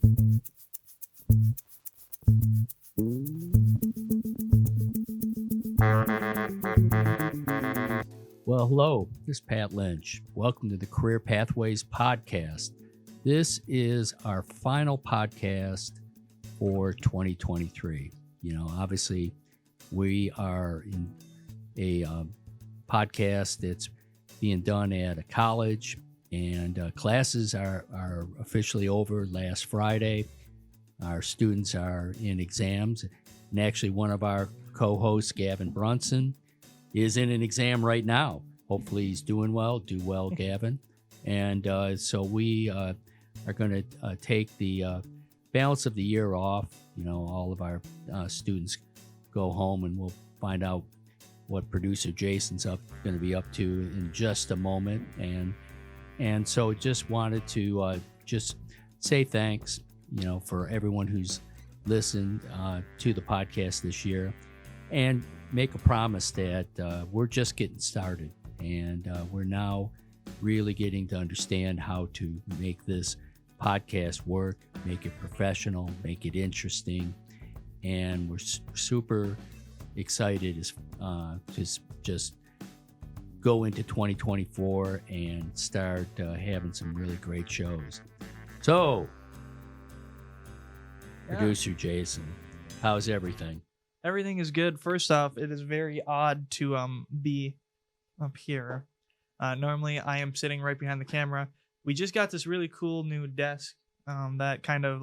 Well, hello, this is Pat Lynch. Welcome to the Career Pathways Podcast. This is our final podcast for 2023. Obviously, we are in a podcast that's being done at a college, and classes are officially over last Friday. Our students are in exams, and actually one of our co-hosts, Gavin Brunson, is in an exam right now. Hopefully he's doing well. Do well, Gavin. And so we are going to take the balance of the year off. All of our students go home, and we'll find out what producer Jayson's going to be up to in just a moment. And so just wanted to just say thanks, for everyone who's listened to the podcast this year, and make a promise that we're just getting started, and we're now really getting to understand how to make this podcast work, make it professional, make it interesting, and we're super excited to just go into 2024 and start having some really great shows. So, producer Jayson, how's everything? Everything is good. First off, it is very odd to be up here. Normally, I am sitting right behind the camera. We just got this really cool new desk that kind of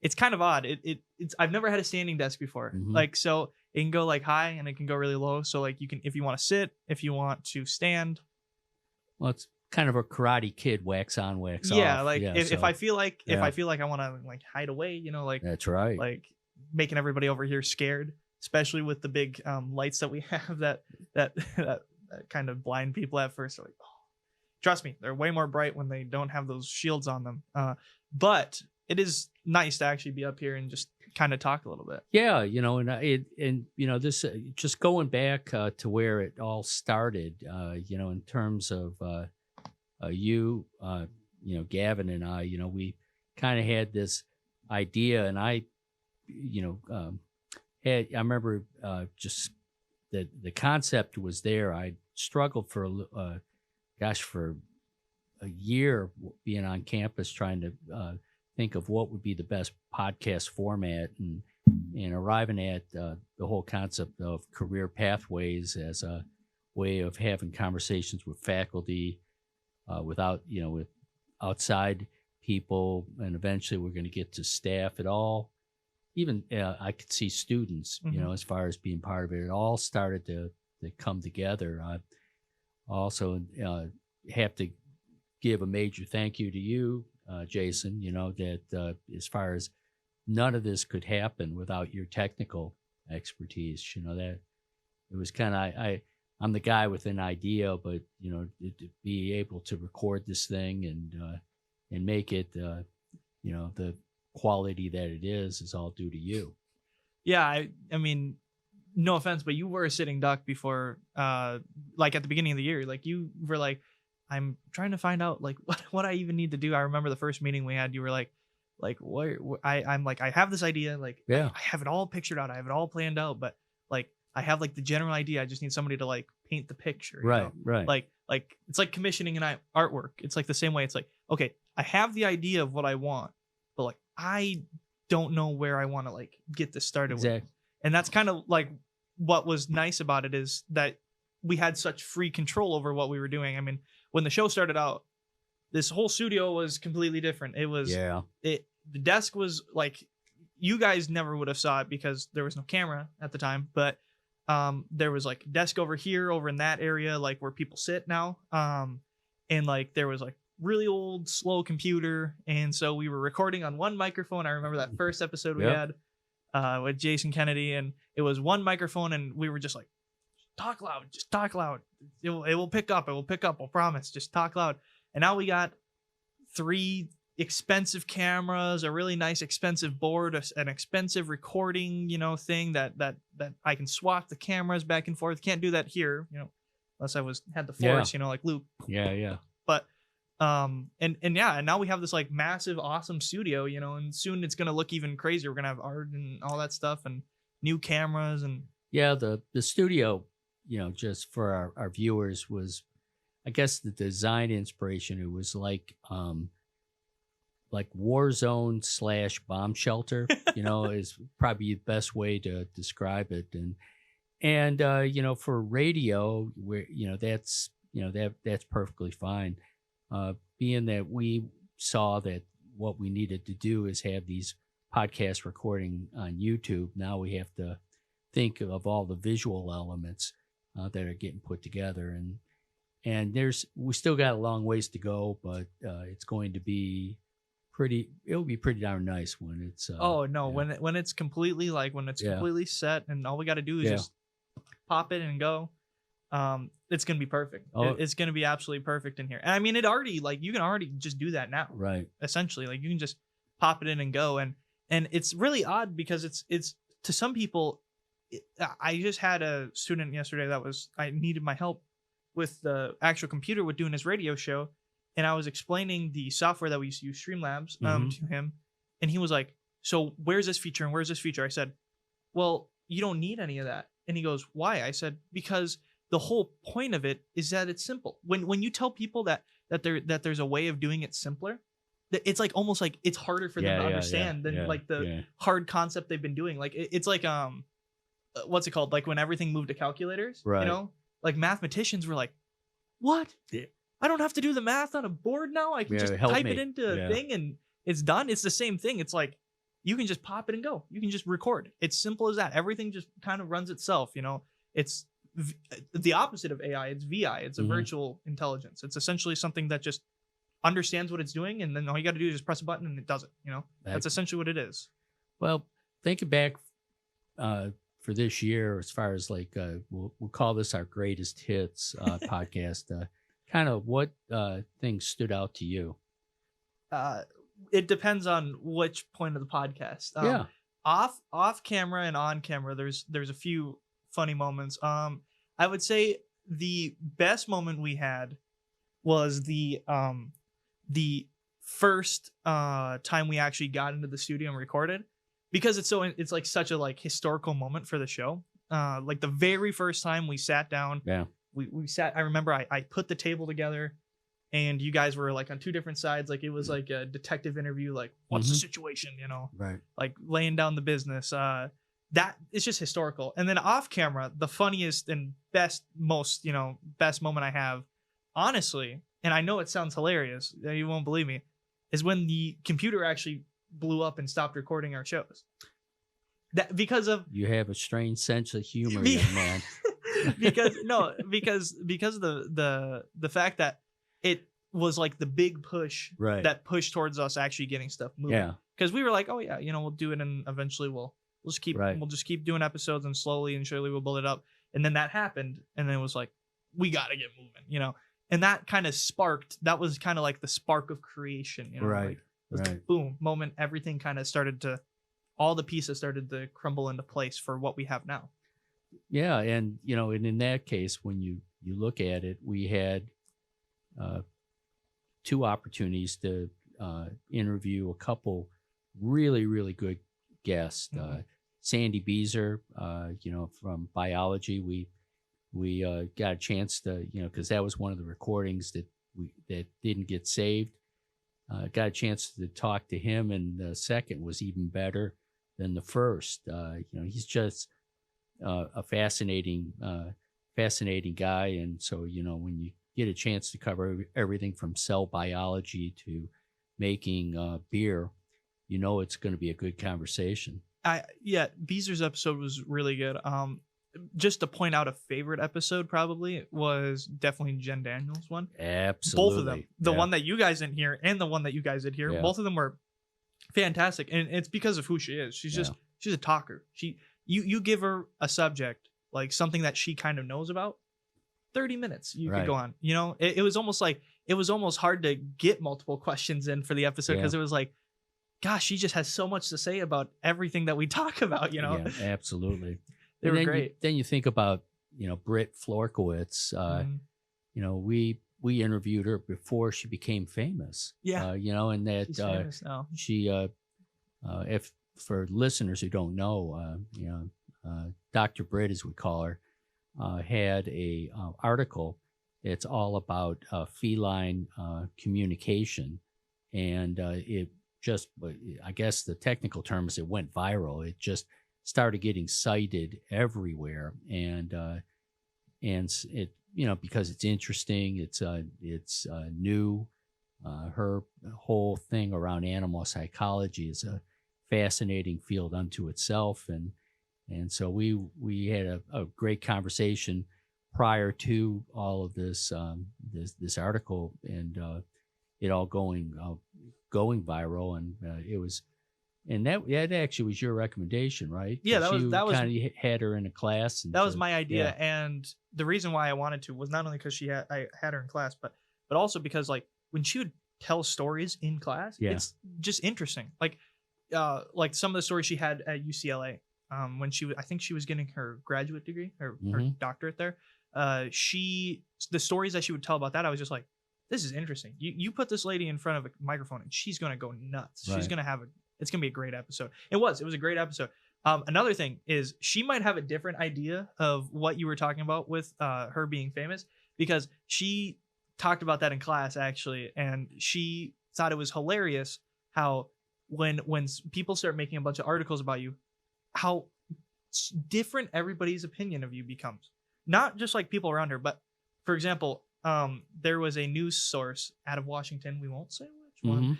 it's kind of odd. It's I've never had a standing desk before. Mm-hmm. So it can go high and it can go really low. So you can, if you want to sit, if you want to stand. Well, it's kind of a Karate Kid, wax on, wax off. Yeah, if I feel like I want to hide away, that's right. Making everybody over here scared, especially with the big lights that we have that kind of blind people at first. They're trust me, they're way more bright when they don't have those shields on them. But it is nice to actually be up here and just kind of talk a little bit. Yeah, this just going back to where it all started. In terms of Gavin and I, we kind of had this idea, and I remember just that the concept was there. I struggled for a year being on campus trying to think of what would be the best podcast format, and arriving at the whole concept of career pathways as a way of having conversations with faculty, with outside people, and eventually we're going to get to staff at all. Even I could see students, as far as being part of it. It all started to come together. I also have to give a major thank you to you, Jayson, that as far as none of this could happen without your technical expertise. That it was kind of, I'm the guy with an idea, but, to be able to record this thing and make it, the quality that it is all due to you. Yeah, I mean, no offense, but you were a sitting duck before, at the beginning of the year. You were I'm trying to find out what I even need to do. I remember the first meeting we had, you were where I have this idea, yeah, I have it all pictured out, I have it all planned out, but I have the general idea. I just need somebody to paint the picture. Right. It's like commissioning an artwork. It's the same way. It's okay, I have the idea of what I want, but I don't know where I want to get this started. Exactly. with. And that's kind of what was nice about it, is that we had such free control over what we were doing. I mean, when the show started out, this whole studio was completely different. It was, the desk was you guys never would have saw it because there was no camera at the time, but there was desk over here, over in that area, where people sit now. And there was really old, slow computer. And so we were recording on one microphone. I remember that first episode we had with Jayson Kennedy, and it was one microphone, and we were just talk loud, just talk loud. It will pick up. It will pick up. We'll promise. Just talk loud. And now we got 3 expensive cameras, a really nice expensive board, an expensive recording, thing that I can swap the cameras back and forth. Can't do that here, unless I had the force, like Luke. Yeah. But And yeah, and now we have this like massive, awesome studio, you know, and soon it's gonna look even crazier. We're gonna have art and all that stuff and new cameras and Yeah, the studio, you know, just for our viewers was, I guess, the design inspiration. It was like war zone / bomb shelter, you know, is probably the best way to describe it. And you know, for radio, where you know that's perfectly fine. Being that we saw that what we needed to do is have these podcast recording on YouTube. Now we have to think of all the visual elements that are getting put together, and we still got a long ways to go, but it's going to be it'll be pretty darn nice when it's when it's completely completely set and all we got to do is just pop it and go. It's gonna be perfect. It's gonna be absolutely perfect in here. And I mean, it already, like, you can already just do that now, right? Essentially, like you can just pop it in and go. And it's really odd because it's to some people. I just had a student yesterday I needed my help with the actual computer with doing his radio show, and I was explaining the software that we used to use, Streamlabs, to him, and he was like, "So where's this feature and where's this feature?" I said, "Well, you don't need any of that." And he goes, "Why?" I said, "Because the whole point of it is that it's simple. When you tell people that there's a way of doing it simpler, it's like almost like it's harder for them to understand than like the hard concept they've been doing. Like it's like what's it called? Like when everything moved to calculators, right? You know, like mathematicians were like, "What? I don't have to do the math on a board now. I can just type it into a thing and it's done." It's the same thing. It's like you can just pop it and go. You can just record. It's simple as that. Everything just kind of runs itself. You know, it's the opposite of AI. It's VI. It's a virtual intelligence. It's essentially something that just understands what it's doing, and then all you got to do is just press a button and it does it. You know, that's essentially what it is. Well, thinking back for this year, as far as like we'll call this our greatest hits podcast. Kind of what things stood out to you? It depends on which point of the podcast. Off camera and on camera, there's a few funny moments. I would say the best moment we had was the first time we actually got into the studio and recorded, because it's like such a like historical moment for the show. Like the very first time we sat down, we sat. I remember I put the table together, and you guys were like on two different sides. Like it was like a detective interview. Like, what's the situation? You know, right? Like laying down the business. That it's just historical. And then off camera, the funniest and best moment I have, honestly, and I know it sounds hilarious, you won't believe me, is when the computer actually blew up and stopped recording our shows. That because of you have a strange sense of humor, young man. because of the fact that it was like the big push that pushed towards us actually getting stuff moving. Yeah. Because we were like, oh yeah, we'll do it, and eventually we'll just keep doing episodes, and slowly and surely we'll build it up. And then that happened, and then it was like, we gotta get moving, And that kind of sparked. That was kind of like the spark of creation, Right. Like, right. Boom moment. Everything kind of all the pieces started to crumble into place for what we have now. Yeah, and and in that case, when you look at it, we had two opportunities to interview a couple really, really good guests. Sandy Beezer, from biology. We got a chance to, because that was one of the recordings that didn't get saved. Got a chance to talk to him, and the second was even better than the first. He's just a fascinating guy, and so when you get a chance to cover everything from cell biology to making beer, it's going to be a good conversation. Beezer's episode was really good. Just to point out a favorite episode, probably was definitely Jen Daniels' one. Absolutely, both of them. The one that you guys didn't hear and the one that you guys did hear. Both of them were fantastic, and it's because of who she is. She's a talker. You give her a subject, like something that she kind of knows about, 30 minutes you could go on. It was almost hard to get multiple questions in for the episode, because it was like, gosh, she just has so much to say about everything that we talk about. Yeah, absolutely. They were great. Then you think about Britt Florkowitz. We we interviewed her before she became famous. Yeah. And that She's famous now. she, if for listeners who don't know, Dr. Britt, as we call her, had a article. It's all about feline communication, and it just, I guess the technical term is, it went viral. It just started getting cited everywhere, and it, because it's interesting, it's new. Her whole thing around animal psychology is a fascinating field unto itself, and so we had a great conversation prior to all of this this article, and it all going viral, and it was, and that actually was your recommendation, right? Yeah, that was kind of had her in a class. And that was my idea, and the reason why I wanted to was not only because I had her in class, but also because, like, when she would tell stories in class, it's just interesting. Like some of the stories she had at UCLA, when I think she was getting her graduate degree or her doctorate there. The stories that she would tell about that, I was just like, this is interesting. You put this lady in front of a microphone and she's going to go nuts. Right. She's going to it's going to be a great episode. It was a great episode. Another thing is, she might have a different idea of what you were talking about with her being famous, because she talked about that in class, actually. And she thought it was hilarious how when people start making a bunch of articles about you, how different everybody's opinion of you becomes. Not just like people around her, but for example, there was a news source out of Washington, we won't say which one,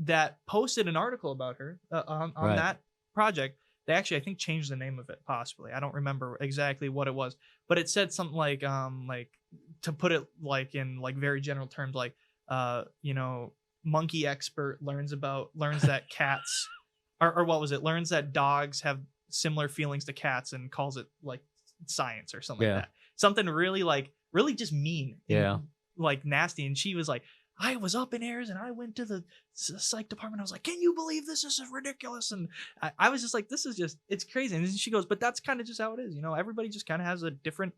that posted an article about her on that project. They actually, I think, changed the name of it, possibly. I don't remember exactly what it was, but it said something like to put it like in like very general terms, like monkey expert learns that cats or what was it? Learns that dogs have similar feelings to cats and calls it like science or something like that. Something really just mean. And, like nasty. And she was like, I was up in airs and I went to the psych department. I was like, can you believe this? This is ridiculous. And I was just like, this is just, it's crazy. And she goes, but that's kind of just how it is. Everybody just kind of has a different,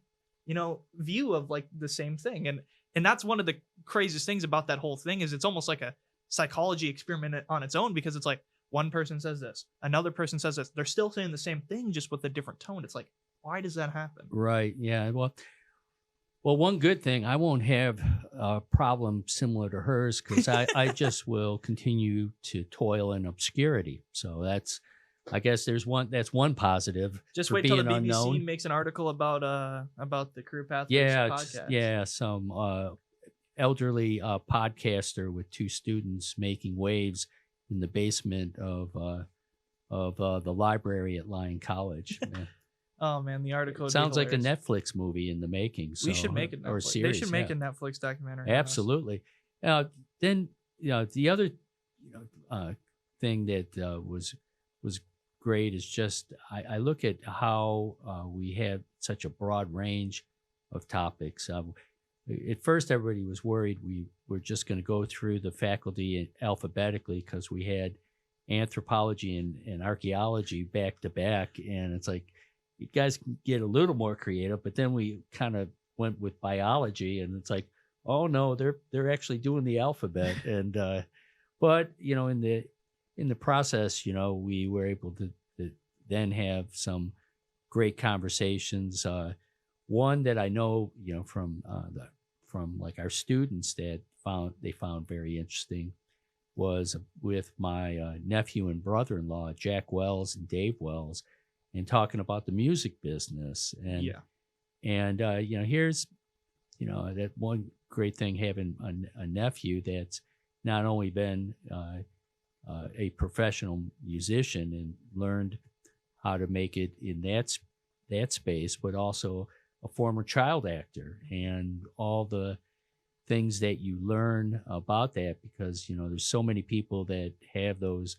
view of like the same thing. And that's one of the craziest things about that whole thing, is it's almost like a psychology experiment on its own, because it's like one person says this, another person says this. They're still saying the same thing, just with a different tone. It's like, why does that happen? Right. Yeah. Well, one good thing, I won't have a problem similar to hers, because I just will continue to toil in obscurity. So I guess that's one positive. Just wait till the BBC unknown makes an article about the Career Pathways podcast. Yeah, some elderly podcaster with two students making waves in the basement of the library at Lyon College. Oh man, the article sounds like a Netflix movie in the making. So, we should make it or series. They should make a Netflix documentary. Absolutely. Then the other thing that was great is just I look at how we have such a broad range of topics. At first, everybody was worried we were just going to go through the faculty alphabetically, because we had anthropology and archaeology back to back, and it's like, you guys can get a little more creative. But then we kind of went with biology, and it's like, oh no, they're actually doing the alphabet. And but in the process, we were able to then have some great conversations. One that I know, from like our students that they found very interesting was with my nephew and brother-in-law, Jack Wells and Dave Wells, and talking about the music business. And here's that one great thing, having a nephew that's not only been a professional musician and learned how to make it in that space, but also a former child actor, and all the things that you learn about that, because there's so many people that have those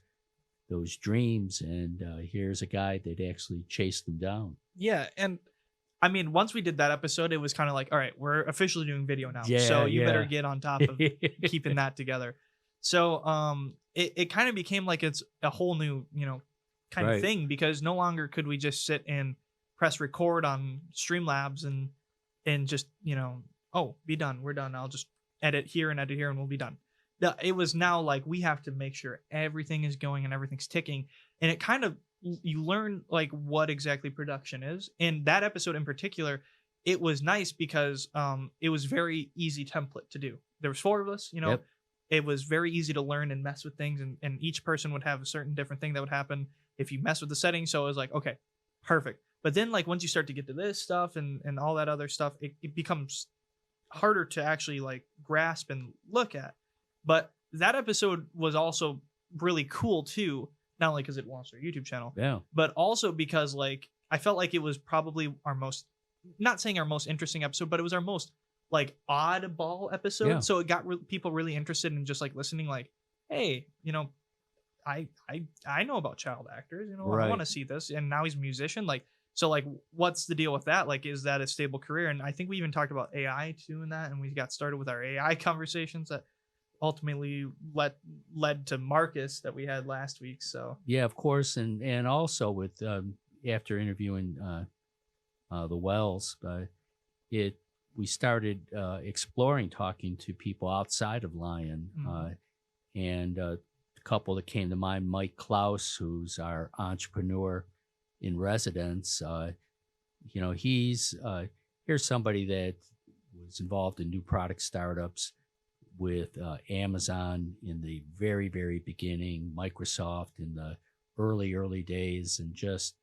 dreams, and here's a guy that actually chased them down. Yeah, and I mean, once we did that episode, it was kind of like, all right, we're officially doing video now, so you better get on top of keeping that together. So it kind of became like it's a whole new kind of thing, because no longer could we just sit and press record on Streamlabs and just oh, be done. We're done. I'll just edit here and we'll be done. It was now like we have to make sure everything is going and everything's ticking. And it kind of, you learn like what exactly production is. And that episode in particular, it was nice because it was very easy template to do. There was 4 of us, you know. Yep. It was very easy to learn and mess with things, and each person would have a certain different thing that would happen if you mess with the settings. So it was like, okay, perfect. But then like once you start to get to this stuff and all that other stuff, it becomes harder to actually like grasp and look at. But that episode was also really cool too, not only because it launched our YouTube channel, but also because like I felt like it was probably our most, not saying our most interesting episode, but it was our most like oddball episode. Yeah. So it got people really interested in just like listening, like, hey, you know, I know about child actors, you know, right. I want to see this. And now he's a musician. Like, so like, what's the deal with that? Like, is that a stable career? And I think we even talked about AI too in that. And we got started with our AI conversations that ultimately led to Marcus that we had last week. So yeah, of course. And also with, after interviewing the Wells, we started exploring talking to people outside of Lion, and a couple that came to mind, Mike Klaus, who's our entrepreneur in residence. You know, here's somebody that was involved in new product startups with Amazon in the very, very beginning, Microsoft in the early days, and just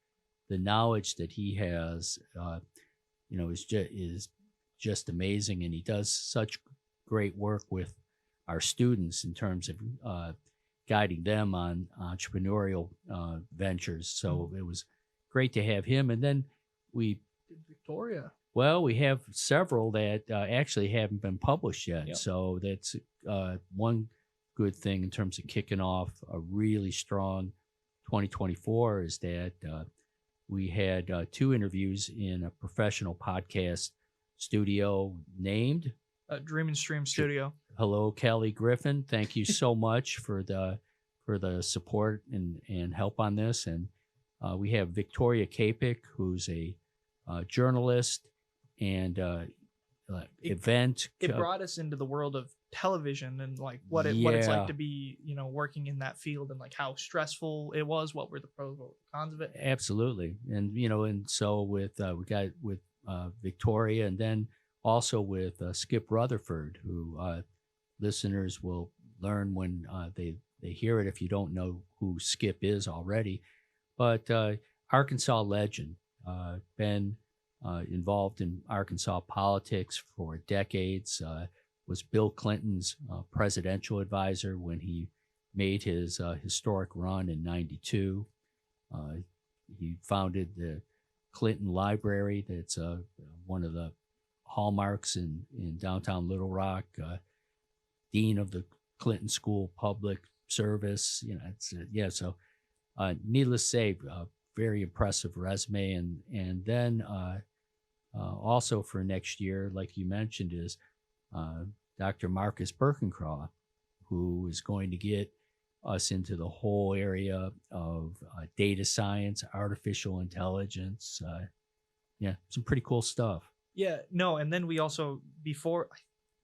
the knowledge that he has, you know, is just amazing. And he does such great work with our students in terms of guiding them on entrepreneurial ventures. So it was great to have him. And then we did Victoria. Well, we have several that actually haven't been published yet. Yep. So that's one good thing in terms of kicking off a really strong 2024 is that we had 2 interviews in a professional podcast studio named Dream and Stream Studio. Hello, Kelly Griffin. Thank you so much for the support and help on this. And we have Victoria Kapik, who's a journalist and event. It brought us into the world of television and like what it's like to be, you know, working in that field and like how stressful it was. What were the pros, what were the cons of it? Absolutely. And, you know, and so with, we got with Victoria, and then also with Skip Rutherford, who listeners will learn when they hear it if you don't know who Skip is already. But Arkansas legend, been involved in Arkansas politics for decades, was Bill Clinton's presidential advisor when he made his historic run in '92. He founded the Clinton Library. That's one of the hallmarks in downtown Little Rock. Dean of the Clinton School Public Service. You know, it's So, needless to say, very impressive resume. And then also for next year, like you mentioned, is Dr. Marcus Birkencraw, who is going to get us into the whole area of data science, artificial intelligence. Some pretty cool stuff. Yeah, no, and then we also, before, I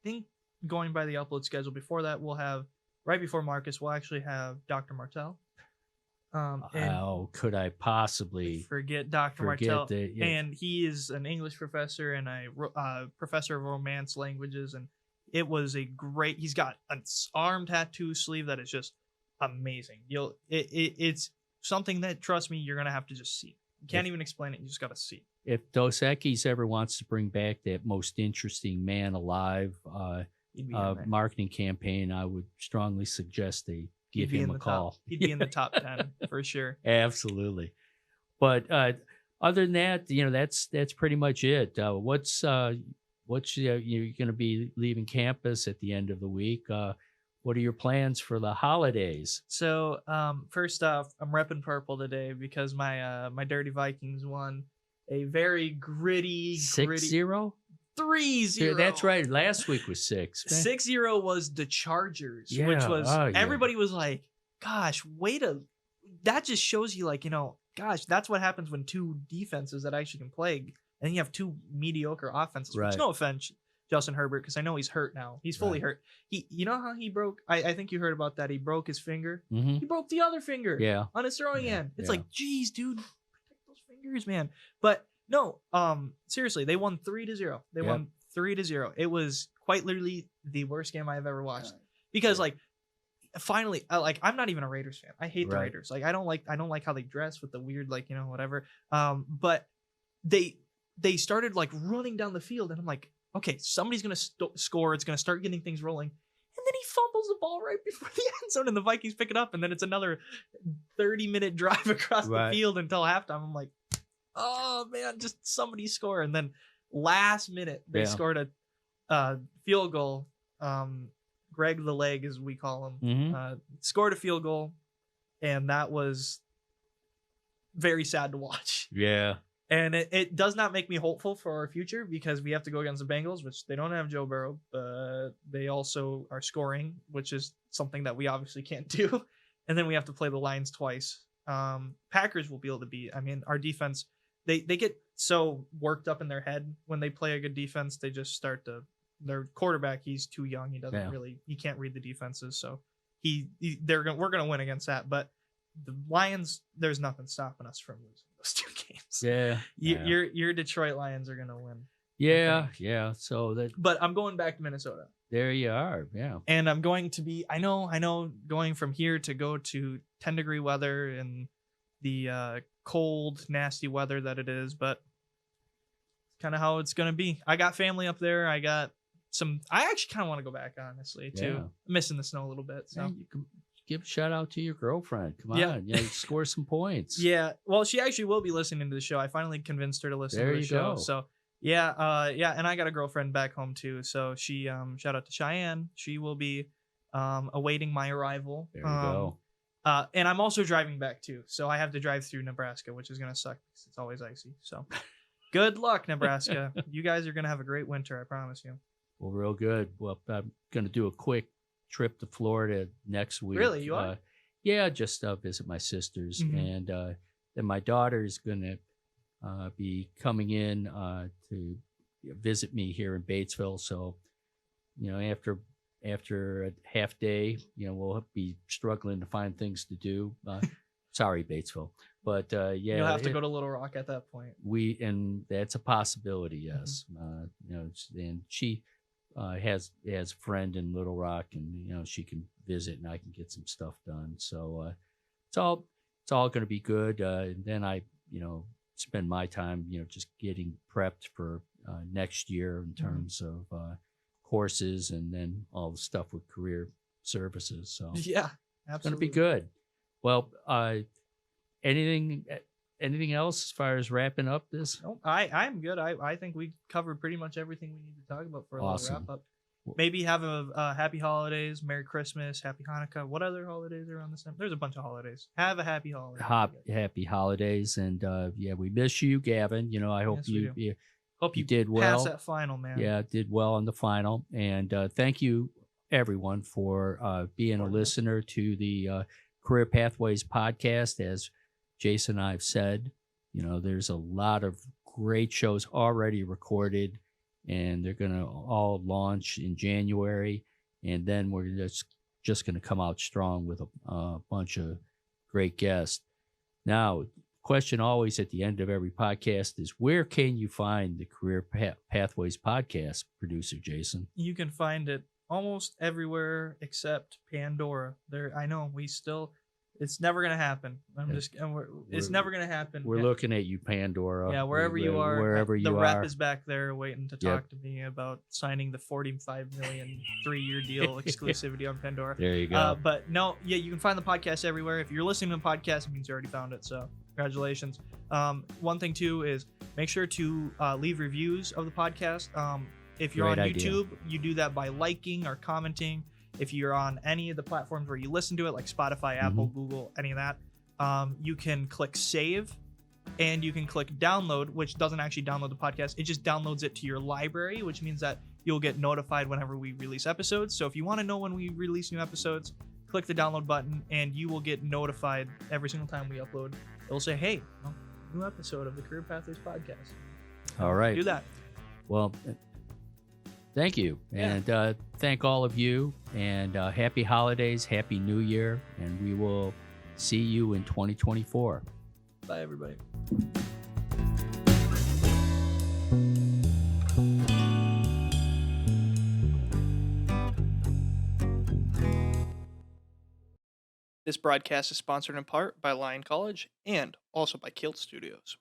think going by the upload schedule, before that, we'll have, right before Marcus, we'll actually have Dr. Martell. How could I possibly forget Dr. Martell? And he is an English professor and a professor of Romance languages, and it was he's got an arm tattoo sleeve that is just amazing. It's something that, trust me, you're gonna have to just see. You can't even explain it. You just gotta see. If Dos Equis ever wants to bring back that most interesting man alive marketing campaign, I would strongly suggest they give him a call. He'd be in the top 10 for sure. Absolutely. But other than that, you know, that's pretty much it. What's you're going to be leaving campus at the end of the week? What are your plans for the holidays? So first off, I'm repping purple today because my Dirty Vikings won a very gritty 6-0? 3-0. Yeah, that's right. Last week was 6. 6-0 was the Chargers, which was everybody was like, gosh, that just shows you, like, you know, gosh, that's what happens when 2 defenses that actually can play, and you have 2 mediocre offenses. Right. Which, no offense Justin Herbert, because I know he's hurt now. He's fully hurt. You know how he broke? I think you heard about that. He broke his finger. Mm-hmm. He broke the other finger on his throwing hand. It's like, geez, dude, protect those fingers, man. But no, seriously, they won 3-0. They won 3-0. It was quite literally the worst game I've ever watched because like finally, I'm not even a Raiders fan. I hate the Raiders. Like I don't like how they dress with the weird like whatever. But they started like running down the field, and I'm like, okay, somebody's gonna score. It's gonna start getting things rolling. And then he fumbles the ball right before the end zone, and the Vikings pick it up, and then it's another 30-minute drive across the field until halftime. I'm like, oh man, just somebody score. And then last minute they scored a field goal. Greg the Leg, as we call him, scored a field goal, and that was very sad to watch. Yeah. And it does not make me hopeful for our future because we have to go against the Bengals, which they don't have Joe Burrow, but they also are scoring, which is something that we obviously can't do. And then we have to play the Lions twice. Packers will be able to beat. I mean, our defense, they get so worked up in their head when they play a good defense. They just start to, their quarterback, he's too young. He doesn't he can't read the defenses. So we're going to win against that. But the Lions, there's nothing stopping us from losing those two games. Your Detroit Lions are gonna win. But I'm going back to Minnesota. There you are. And I'm going to be, I know going from here to go to 10-degree weather and the cold, nasty weather that it is, but it's kind of how it's gonna be. I got family up there. I actually kind of want to go back, honestly, too. I'm missing the snow a little bit. So you can give a shout out to your girlfriend. Come on. Score some points. Yeah. Well, she actually will be listening to the show. I finally convinced her to listen to the show. Go. So and I got a girlfriend back home too. So she shout out to Cheyenne. She will be awaiting my arrival. There you go. And I'm also driving back too. So I have to drive through Nebraska, which is gonna suck because it's always icy. So good luck, Nebraska. You guys are gonna have a great winter, I promise you. Well, real good. Well, I'm gonna do a quick trip to Florida next week. Really, you are? Just visit my sisters, and then my daughter is gonna be coming in to visit me here in Batesville. So, after a half day, we'll be struggling to find things to do. Sorry, Batesville, but you'll have to go to Little Rock at that point. And that's a possibility. Yes, and she has a friend in Little Rock, and she can visit, and I can get some stuff done. So it's all going to be good. And then I spend my time just getting prepped for next year in terms of courses, and then all the stuff with career services. So yeah, absolutely, it's going to be good. Well, anything else as far as wrapping up this? No, I'm good. I think we covered pretty much everything we need to talk about for a little wrap up. Maybe have a happy holidays, Merry Christmas, Happy Hanukkah. What other holidays are around this time? There's a bunch of holidays. Have a happy holiday. Happy holidays, and we miss you, Gavin. I hope you did well. Pass that final, man. Yeah, did well on the final, and thank you everyone for being a listener to the Career Pathways podcast. As Jayson and I have said, there's a lot of great shows already recorded, and they're going to all launch in January. And then we're just going to come out strong with a bunch of great guests. Now, question always at the end of every podcast is, where can you find the Career Pathways podcast, producer Jayson? You can find it almost everywhere except Pandora. I know it's never gonna happen. It's never gonna happen. We're looking at you, Pandora. Yeah, wherever you are. The rep is back there waiting to talk to me about signing the $45 million 3-year deal exclusivity on Pandora. There you go. But no, you can find the podcast everywhere. If you're listening to the podcast, it means you already found it. So congratulations. One thing too is make sure to leave reviews of the podcast. If you're on YouTube, you do that by liking or commenting. If you're on any of the platforms where you listen to it, like Spotify, Apple, Google, any of that, you can click save, and you can click download, which doesn't actually download the podcast. It just downloads it to your library, which means that you'll get notified whenever we release episodes. So if you want to know when we release new episodes, click the download button, and you will get notified every single time we upload. It'll say, hey, new episode of the Career Pathways podcast. All right. Do that. Well, Thank you. Yeah. And thank all of you. And happy holidays, happy new year. And we will see you in 2024. Bye, everybody. This broadcast is sponsored in part by Lyon College and also by KILT Studios.